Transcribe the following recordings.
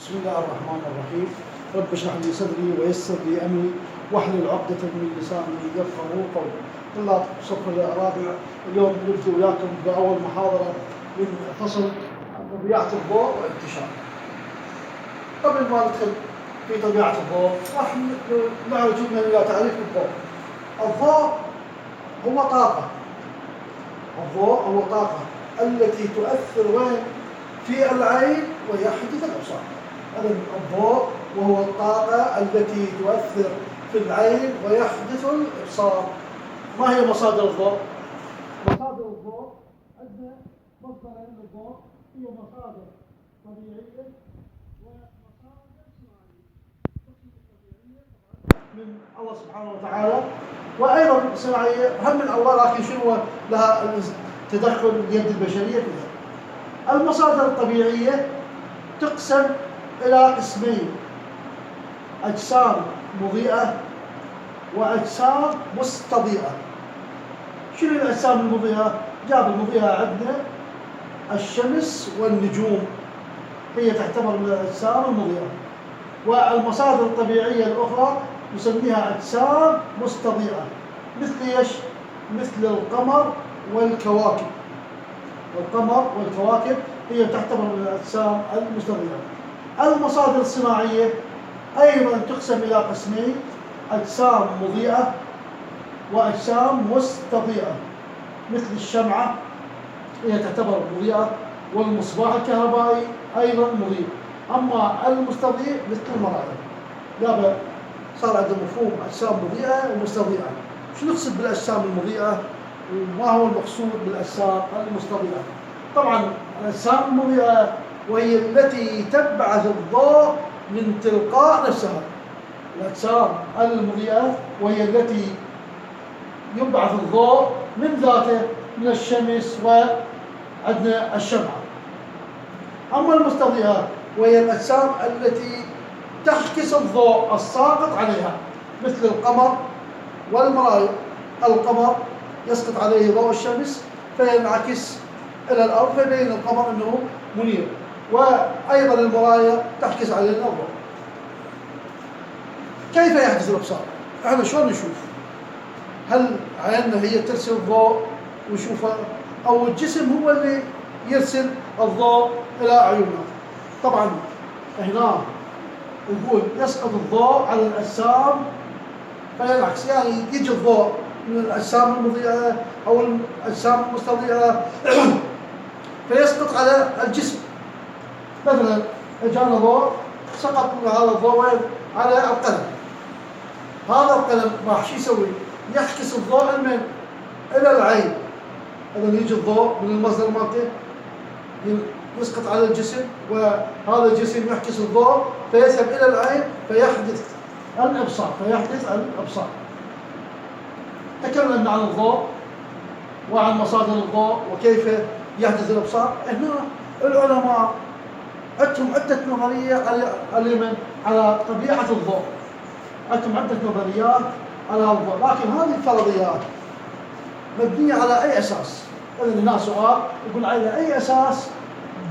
بسم الله الرحمن الرحيم. رب اشرح لي صدري ويسر لي امري واحلل عقدة من لساني يفقهوا قولي. الله صفر الرابع. اليوم نبدأ وياكم بأول محاضرة من فصل طبيعة الضوء وانتشاره. قبل ما ندخل في طبيعة الضوء راح نعرج إلى تعريف الضوء. الضوء هو طاقة. الضوء هو طاقة التي تؤثر وين؟ في العين ويحدث الإبصار. هذا الضوء وهو الطاقة التي تؤثر في العين ويحدث الإبصار. ما هي مصادر الضوء؟ مصادر الضوء عندنا مصدرين للضوء، هي مصادر طبيعية ومصادر صناعية. من الله سبحانه وتعالى، وأيضا صناعية هم من الله، لكن شنو لها تدخل اليد البشرية فيها. المصادر الطبيعية تقسم إلى قسمين: أجسام مضيئة وأجسام مستضيئة. شنو الأجسام المضيئة؟ جاب المضيئة عندنا الشمس والنجوم، هي تعتبر من الأجسام المضيئة. والمصادر الطبيعية الأخرى نسميها أجسام مستضيئة، مثل إيش؟ مثل القمر والكواكب. القمر والكواكب هي تعتبر من الأجسام المستضيئة. المصادر الصناعية أيضا تقسم إلى قسمين: أجسام مضيئة وأجسام مستضيئة، مثل الشمعة هي تعتبر مضيئة، والمصباح الكهربائي أيضا مضيء. أما المستضيء مثل المرايا. يابا صار عندنا مفهوم أجسام مضيئة ومستضيئة. شو نقصد بالأجسام المضيئة وما هو المقصود بالأجسام المستضيئة؟ طبعا الأجسام المضيئة وهي التي تبعث الضوء من تلقاء نفسها. الأجسام المضيئة وهي التي يبعث الضوء من ذاته، من الشمس وعندنا الشمعة. أما المستضيئة وهي الأجسام التي تحكس الضوء الساقط عليها، مثل القمر والمرايا. القمر يسقط عليه ضوء الشمس فينعكس إلى الأرض فيبين القمر أنه منير، وأيضا المرايا تحكس علينا الضوء. كيف يحدث الإبصار؟ احنا شلون نشوف؟ هل عيننا هي ترسل الضوء ونشوفه، أو الجسم هو اللي يرسل الضوء إلى عيوننا؟ طبعا هنا نقول يسقط الضوء على الأجسام فينعكس، يعني يجي الضوء من الأجسام المضيئة أو الأجسام المستضيئة فيسقط على الجسم. مثلا اجانا ضوء سقط من هذا الضوء على القلم. هذا القلم راح شو يسوي؟ يحكس الضوء من إلى العين. إذا يجي الضوء من المصدر مالته يسقط على الجسم، وهذا الجسم يحكس الضوء فيذهب إلى العين فيحدث الإبصار. تكلمنا عن الضوء وعن مصادر الضوء وكيف يحدث الإبصار. هنا العلماء عندهم عدة نظرية على طبيعة الضوء. عندهم عدة نظريات على الضوء، لكن هذه الفرضيات مبنية على أي أساس؟ إذن هنا سؤال يقول على أي أساس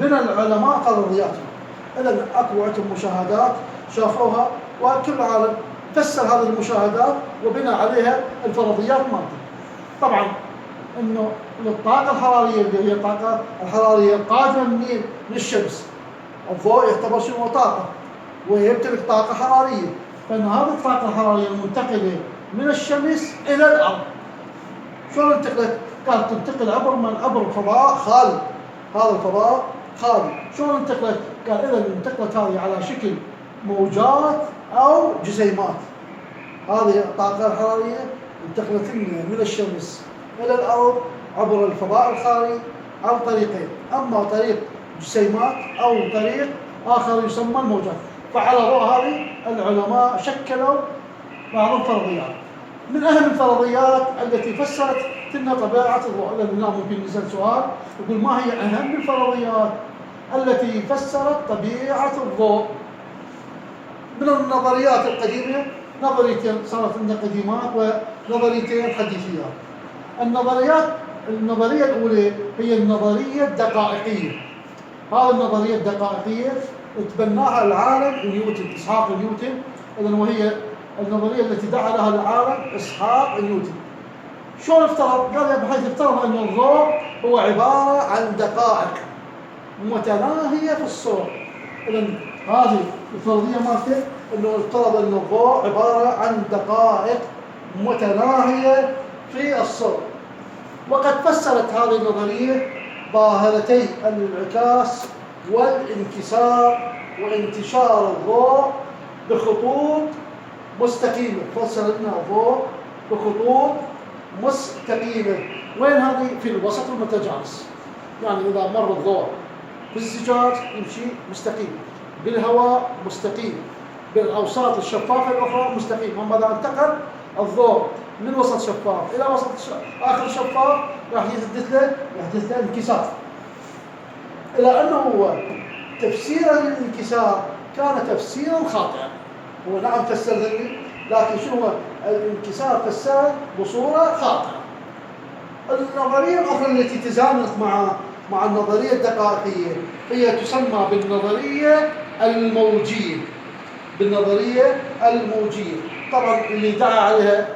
بنى العلماء فرضياتهم؟ إذن أكو عندهم مشاهدات شافوها، وكل عالم فسر هذه المشاهدات وبنى عليها الفرضيات مالته. طبعا إنه الطاقة الحرارية اللي هي الطاقة الحرارية قادمة من الشمس. الضوء يعتبر شنو؟ طاقة، ويمتلك طاقة حرارية. فإن هذه الطاقة الحرارية المنتقلة من الشمس إلى الأرض شلون انتقلت؟ كانت تنتقل عبر فضاء خالي. هذا الفضاء خالي شلون انتقلت؟ قال إذا انتقلت هذه على شكل موجات أو جسيمات. هذه الطاقة الحرارية انتقلت من الشمس إلى الأرض عبر الفضاء الخالي عن طريقين: أما طريق جسيمات أو طريق آخر يسمى الموجات. فعلى ضوء هذه العلماء شكلوا بعض الفرضيات. من أهم الفرضيات التي فسرت لنا طبيعة الضوء. لأننا ممكن نسأل سؤال يقول ما هي أهم الفرضيات التي فسرت طبيعة الضوء؟ من النظريات القديمة نظريتين صارت عندنا قديمات ونظريتين حديثيات. النظرية الأولى هي النظرية الدقائقية. هذه النظرية الدقائقية تبناها العالم نيوتن، إسحاق نيوتن. إذن وهي النظرية التي دعا لها العالم إسحاق نيوتن. شلون افترض؟ قال بحيث افترض أن الضوء هو عبارة عن دقائق متناهية في الصور. إذن هذه الفرضية مالته أنه افترض أن الضوء عبارة عن دقائق متناهية في الصور. وقد فسرت هذه النظرية ظاهرتي الانعكاس والانكسار وانتشار الضوء بخطوط مستقيمة. فسر لنا الضوء بخطوط مستقيمة. وين هذه؟ في الوسط المتجانس. يعني إذا مر الضوء بالزجاج يمشي مستقيم، بالهواء مستقيم، بالأوساط الشفافة الأخرى مستقيم. أما إذا انتقل الضوء من وسط شفاف إلى وسط آخر شفاف راح يحدث له انكسار. إلى أنه تفسير الانكسار كان تفسيرا خاطئا. هو نعم فسر ذلك، لكن شنو هو الانكسار؟ فسره بصورة خاطئة. النظرية الأخرى التي تزامنت مع النظرية الدقائقية هي تسمى بالنظرية الموجية. بالنظرية الموجية. طبعا اللي دعا عليها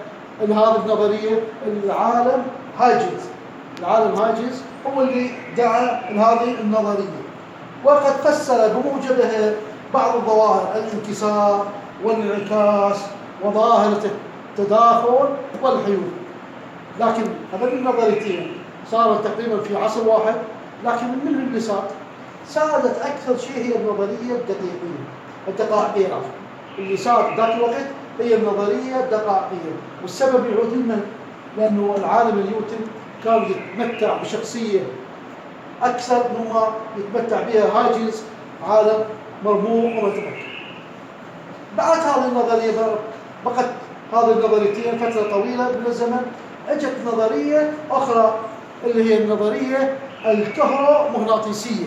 ان هذه النظرية العالم هايجنز هو اللي دعا هذه النظرية. وقد فسر بموجبها بعض الظواهر الانكسار والانعكاس وظاهرة التداخل والحيول. لكن هذين النظريتين صارت تقريبا في عصر واحد، لكن من اللي سادت أكثر شيء هي النظرية الدقائقية. اللي صار ذاك الوقت هي النظرية الدقائقية. والسبب يعود لمن؟ لأنه العالم نيوتن كان يتمتع بشخصية أكثر مما يتمتع بها هايجنز، عالم مرموق ومتمكن. بعد هذه النظرية بقت هذه النظريتين فترة طويلة من الزمن. اجت نظرية أخرى اللي هي النظرية الكهرومغناطيسية.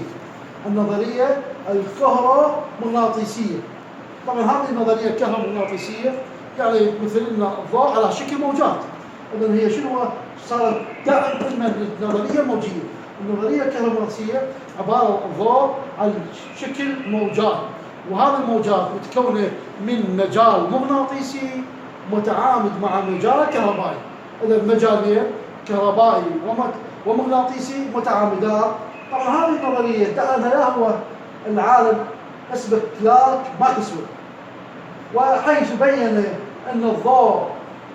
النظرية الكهرومغناطيسية. طبعا هذه النظرية الكهرومغناطيسية يعني مثل لنا الضوء على شكل موجات. إذن هي شنو صارت دائما النظرية الموجية. النظرية الكهرومغناطيسية عبارة عن الضوء على شكل موجات، وهذه الموجات متكونة من مجال مغناطيسي متعامد مع مجال كهربائي. إذا مجالين كهربائي ومغناطيسي متعامدان. طبعا هذه النظرية دعا لها هو العالم اسمه كلارك ماكسويل، وحيث بين أن الضوء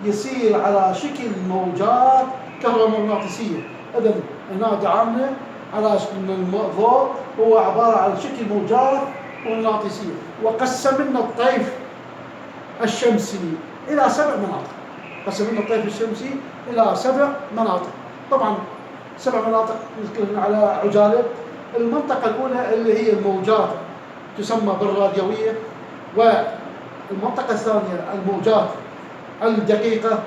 يسير على شكل موجات كهرومغناطيسية. إذن هنا دعمنا على أن الضوء هو عبارة عن شكل موجات مغناطيسية. وقسم لنا الطيف الشمسي إلى 7 مناطق. قسم لنا الطيف الشمسي إلى 7 مناطق. طبعا 7 مناطق نذكرها على عجالة. المنطقة الأولى اللي هي الموجات تسمى بالراديوية، والمنطقة الثانية الموجات الدقيقة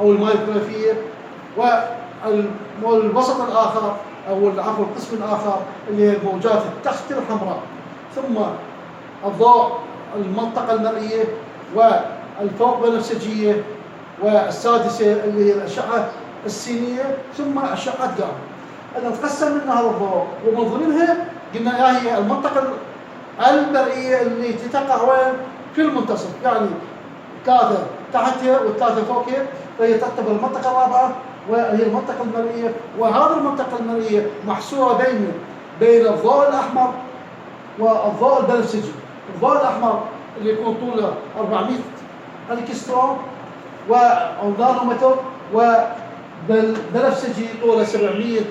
أو المايكرويفية، والوسط الآخر أو عفوا القسم الآخر اللي هي الموجات التحت الحمراء. ثم الضوء المنطقة المرئية، والفوق بنفسجية، والسادسة اللي هي الأشعة السينية، ثم أشعة جاما. إذا تقسم لنا هذا الضوء، ومن ضمنها قلنا هي المنطقة المرئية اللي تقع وين؟ في المنتصف. يعني 3 تحتها و3 فوقها، فهي تعتبر المنطقة الرابعة وهي المنطقة المرئية. وهذه المنطقة المرئية محصورة بين الضوء الأحمر والضوء البنفسجي. الضوء الأحمر اللي يكون طوله 400 أنكسترون أو نانومتر، والبنفسجي طوله 700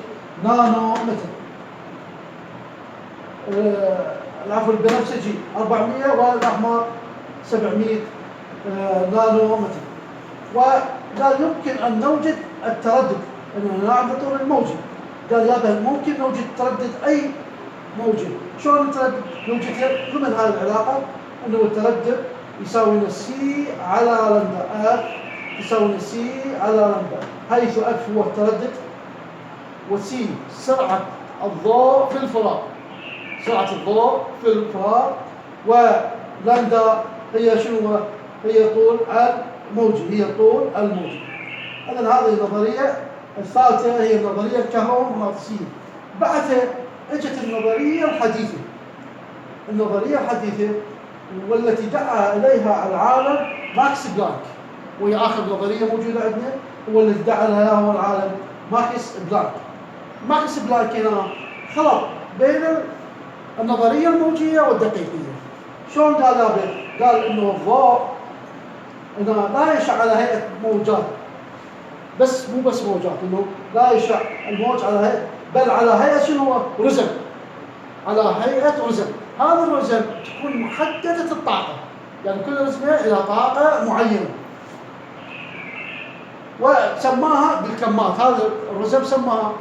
نانومتر. العفو البنفسجي 400 والأحمر 700 نانومتر. وقال يمكن أن نوجد التردد، أنه نلعب طول الموجة. قال يابا ممكن نوجد تردد أي موجة. شلون نوجدها؟ ضمن هذه العلاقة أنه التردد يساوي سي على لمدة، يساوي سي على لمدة، حيث هو التردد، وسي سرعة الضوء في الفراغ، سرعة الضوء في الفراغ، ولندا هي شنو؟ هي طول الموجة، هي طول الموجة. إذن هذه النظرية الثالثة هي النظرية الكهرومغناطيسية. بعدها اجت النظرية الحديثة النظرية الحديثة والتي دعا إليها العالم ماكس بلانك، وهي آخر نظرية موجودة عندنا، هو الذي دعا لها هو العالم ماكس بلانك. ماكس بلانك هنا خلط بين النظرية الموجية والدقيقية. شلون قال هذا؟ قال إنه الضوء إنه لا يشع على هيئة موجات، بس مو بس موجات، إنه لا يشع الموج على هيئة، بل على هيئة شنو هو؟ رزم، على هيئة رزم. هذا الرزم تكون محددة الطاقة، يعني كل رزمة إلى طاقة معينة، وسماها بالكمات. هذا الرزم سماها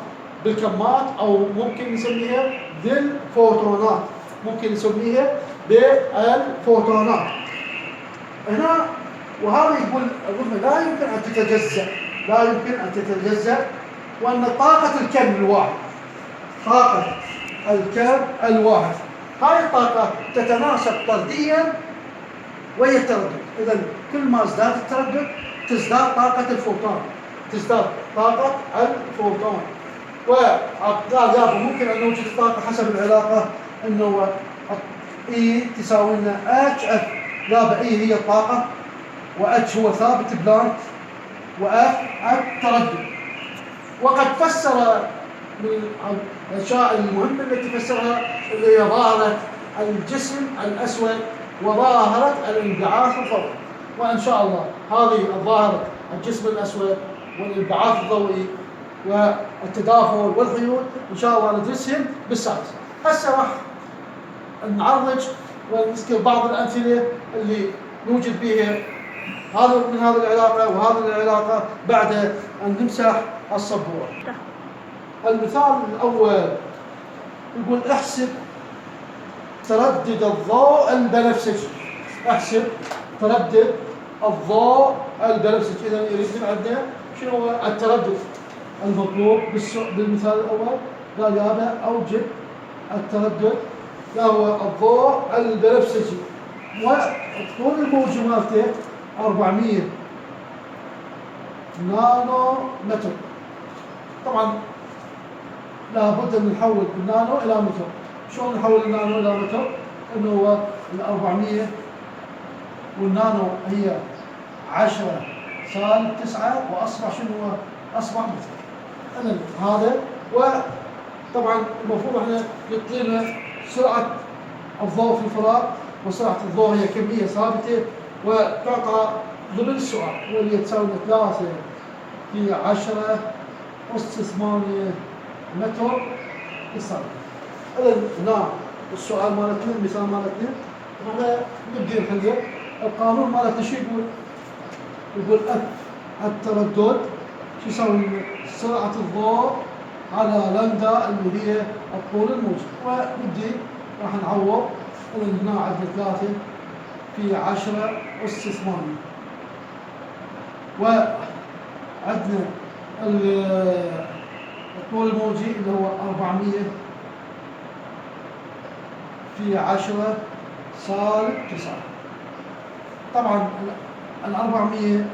بالكمات، أو ممكن نسميها بالفوتونات، ممكن نسميها بالفوتونات هنا. وهذا يقول الرزمة لا يمكن أن تتجزأ، لا يمكن أن تتجزأ، وأن طاقة الكم الواحد، طاقة الكم الواحد، هاي الطاقة تتناسب طرديا وهي التردد. إذا كل ما ازداد التردد تزداد طاقة الفوتون، تزداد طاقة الفوتون. وقال يابا ممكن أن نوجد الطاقة حسب العلاقة، إنه E تساوي لنا HF. يابا E هي الطاقة، وH هو ثابت بلانك، وF التردد. وقد فسر من الأشياء المهمة التي فسرها اللي هي ظاهرة الجسم الأسود وظاهرة الانبعاث الضوئي. وإن شاء الله هذه الظاهرة الجسم الأسود والانبعاث الضوئي والتداخل والحيول إن شاء الله ندرسهم بالسادس. هسه راح نعرج ونذكر بعض الأمثلة اللي نوجد بها هذا من هذه العلاقة وهذه العلاقة بعد أن نمسح السبورة. المثال الأول يقول احسب تردد الضوء البنفسجي. احسب تردد الضوء البنفسجي. إذا يريد من عندنا شنو هو التردد المطلوب بالمثال الأول؟ قال يابا أوجد التردد هو الضوء البنفسجي، والطول الموجي مالته 400 نانو متر. طبعا لابد ان نحول النانو الى متر. شلون نحول النانو الى متر؟ انه هو ال 400 والنانو هي 10 سالب 9 واصبح شنو هو؟ اصبح متر. اذا هذا. وطبعا المفروض احنا يعطينا سرعه الضوء في الفراغ، وسرعه الضوء هي كميه ثابته وتعطى ضمن السؤال، واللي تساوي 3 في 10 أس 8 متر بالثانية. إذا هنا السؤال مالتنا، المثال مالتنا هذا نبدي نحله. القانون مالتنا شو يقول؟ يقول التردد شو يساوي؟ سرعة الضوء على لندا اللي هي الطول الموجي. ونبدي راح نعوض. إذا هنا عندنا 3 في 10 أس 8، وعندنا الطول الموجي اللي هو 400 في 10 سالب 9. طبعا ال 400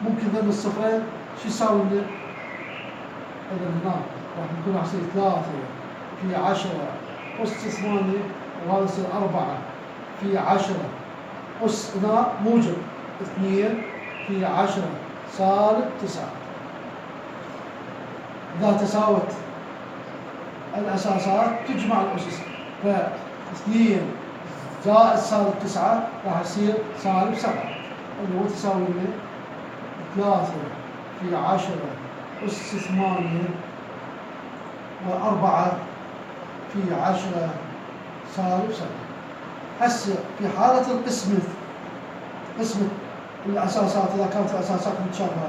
ممكن ضمن الصفرين شو يساوي لنا؟ إذا هنا راح نقول راح يصير 3 في 10 أس 8، وهذا يصير 4 في 10 أس هنا موجب 2 في 10 سالب 9. إذا تساوت الأساسات تجمع الأسس، ف2 زائد سالب 9 راح يصير سالب 7، اللي هو تساوي لنا 3 في 10 أس 8 و4 في 10 سالب 7. هسه في حالة القسمة، قسمة الأساسات إذا كانت الأساسات متشابهة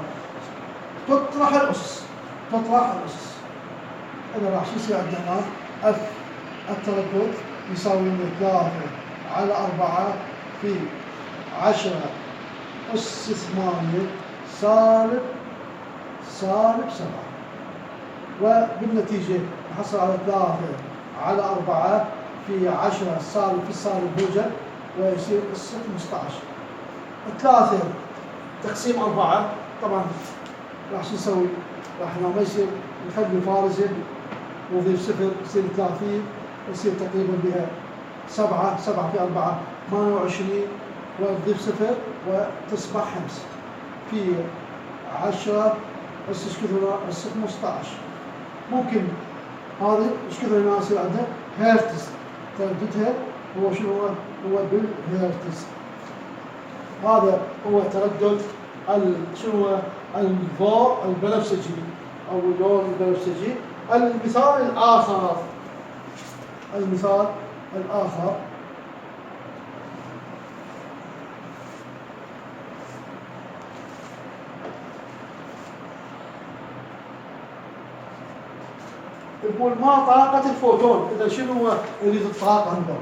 تطرح الأسس، تطرح الأسس. إذا راح شو يصير عندنا هنا؟ اف التردد يساوي لنا 3 على 4 في 10 أس 8 سالب 7، وبالنتيجة نحصل على 3 على 4 في 10 سالب في السالب موجب، ويصير اس 15. 3 تقسيم 4 طبعا راح شو نسوي؟ راح ما يصير نخلي فارزة ونضيف 0 يصير 30، يصير تقريبا بها 7 في 4 28 وتضيف 0 وتصبح 5 في 10 بس ايش كثر بس 15. ممكن هذه ايش كثر هنا يصير عندها هيرتز ترددها هو شنو هو بالهيرتز. هذا هو تردد شنو الضوء البنفسجي او اللون البنفسجي. المثال الآخر يقول ما طاقة الفوتون؟ إذا شنو هو يريد الطاقة عنده؟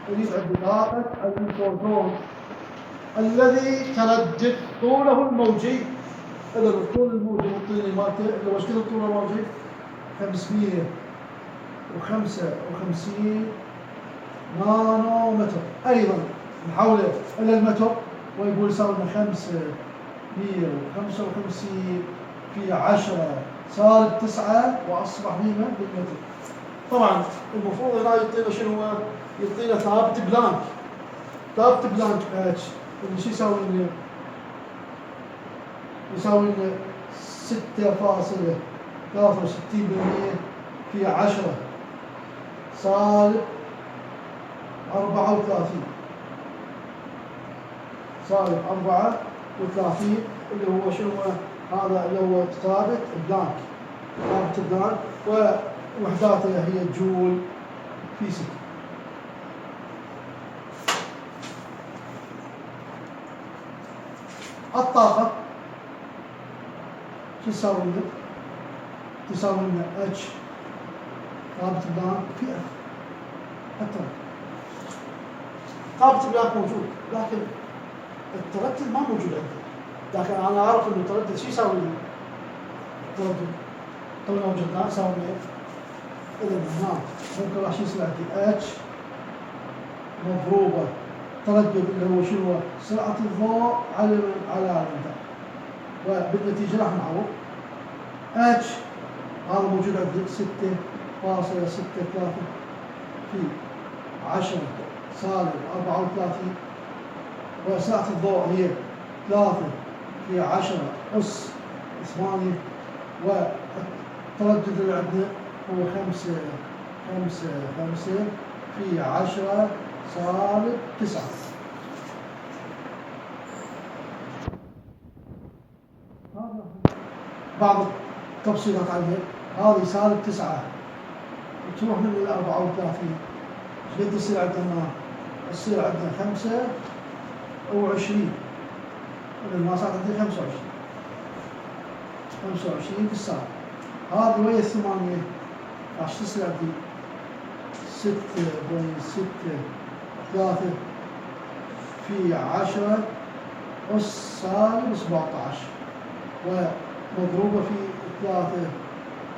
يريد عنده طاقة الفوتون الذي تردد طوله الموجي. إذا الطول الموجي يعطيني مالته لو ايش كثر طوله الموجي؟ 555 نانومتر. أيضا نحوله إلى المتر ويقول يساوي لنا 555 في 10 سالب 9 وأصبح ميمة بالمتر. طبعا المفروض هنا يعطينا شنو هو؟ يعطينا ثابت بلانك. ثابت بلانك اتش اللي شو يساوي لنا؟ يساوي لنا 6.63% في 10 سالب 34 اللي هو شنو هذا اللي هو ثابت بلانك. ثابت بلانك ووحداته هي جول في سكند. الطاقة شو تساوي لنا؟ تساوي لنا اتش ثابت بلانك في اف. ثابت بلانك موجود لكن التردد ما موجود عندي. لكن انا اعرف انه التردد شو يساوي لي؟ التردد طول ما وجدناه يساوي لي اذا هنا ممكن راح يصير عندي اتش مضروبه تردد اللي هو شنو؟ سرعه الضوء على الامتداد. وبالنتيجه راح نعوض اتش هذا موجود عندي 6.63 في 10 سالب 34 وسرعة الضوء هي 3 في 10 أس 8 والتردد اللي عندنا هو 5 في 10 سالب 9. بعض التفصيلات عليها هذه سالب 9 تروح من ال 34 قد يصير عندنا؟ يصير عندنا 25 ما صار عندي 25 في الساعة. هذه ويا 8 راح تصير عندي 6.63 في 10 أس سالب 17 ومضروبة في 3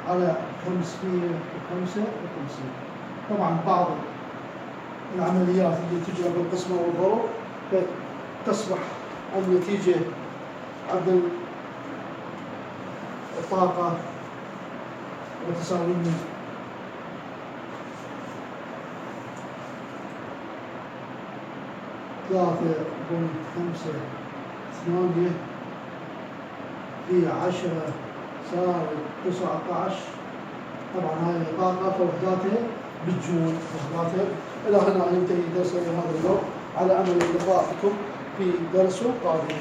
على 555. طبعا بعض العمليات اللي تجرى بالقسمة والضوء تصبح النتيجة عند الطاقة وتساوي لنا 3.58 في 10 سالب 19. طبعا هاي الطاقة فوحداتها بالجول وحداتها. إلى هنا ينتهي درسنا هذا اليوم على أمل اللقاء بكم في درس قادم.